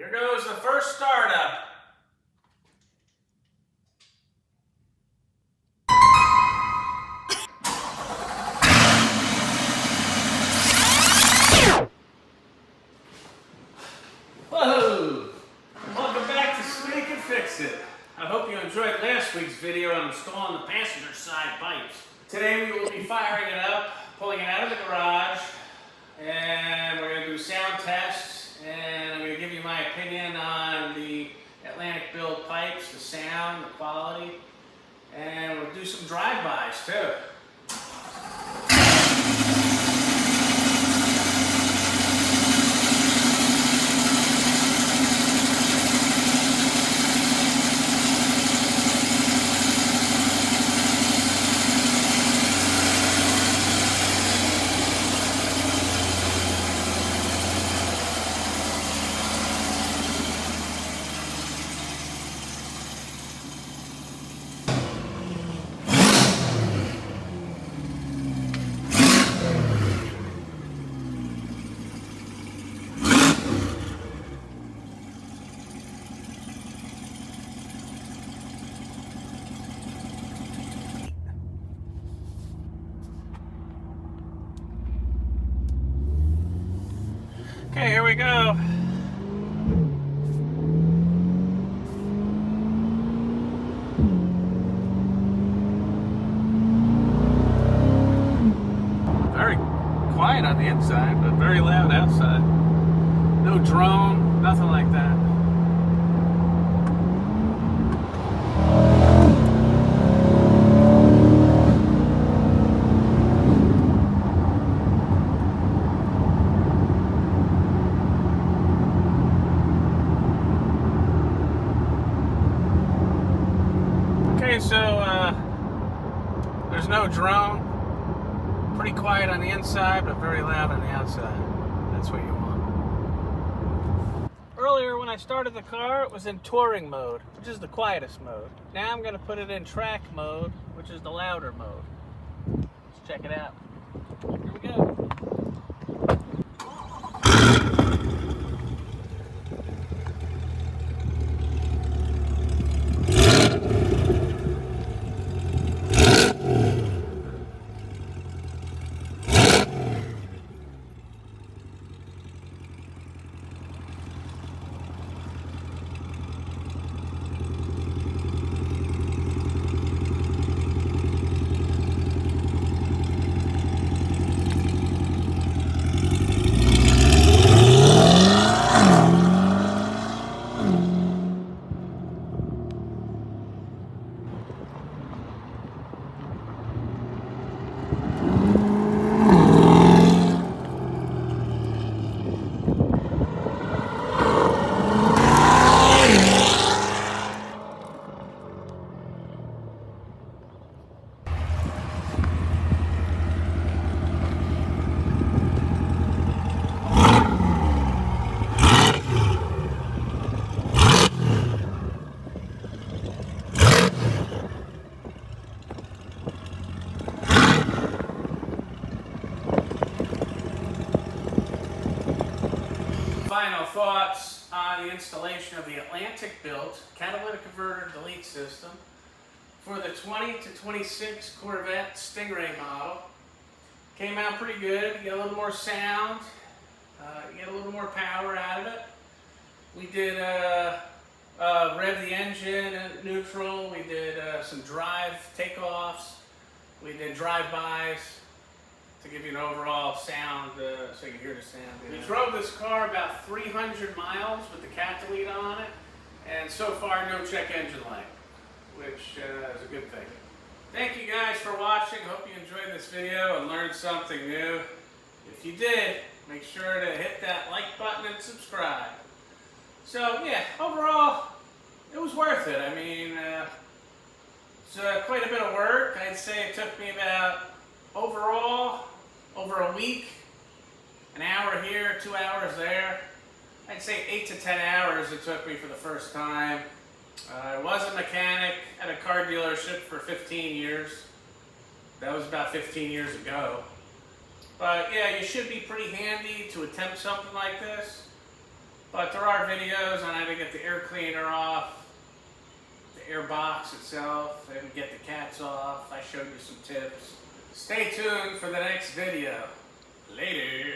Here goes the first startup. Whoa! Welcome back to Smitty Can Fix It. I hope you enjoyed last week's video on installing the passenger side pipes. Today we will be firing it up, pulling it out of the garage, and we're going to do sound tests, and I'm going to give you my opinion on the Atlantic build pipes, the sound, the quality, and we'll do some drive-bys too. Okay, here we go. Very quiet on the inside, but very loud outside. No drone, nothing like that. So there's no drone. Pretty quiet on the inside, but very loud on the outside. That's what you want. Earlier when I started the car, it was in touring mode, which is the quietest mode. Now I'm going to put it in track mode, which is the louder mode. Let's check it out. Here we go. Final thoughts on the installation of the Atlantic built catalytic converter delete system for the 20 to 26 Corvette Stingray model. Came out pretty good. You get a little more sound, you get a little more power out of it. We did rev the engine at neutral. We did some drive takeoffs. We did drive-bys to give you an overall sound, so you can hear the sound. We drove this car about 300 miles with the cat delete on it, and so far no check engine light, which is a good thing. Thank you guys for watching. Hope you enjoyed this video and learned something new. If you did, make sure to hit that like button and subscribe. So yeah, overall, it was worth it. I mean, it's quite a bit of work. I'd say it took me about, overall, over a week, an hour here, 2 hours there. I'd say 8 to 10 hours it took me for the first time. I was a mechanic at a car dealership for 15 years. That was about 15 years ago. But yeah, you should be pretty handy to attempt something like this. But there are videos on how to get the air cleaner off, the air box itself, and get the cats off. I showed you some tips. Stay tuned for the next video. Later.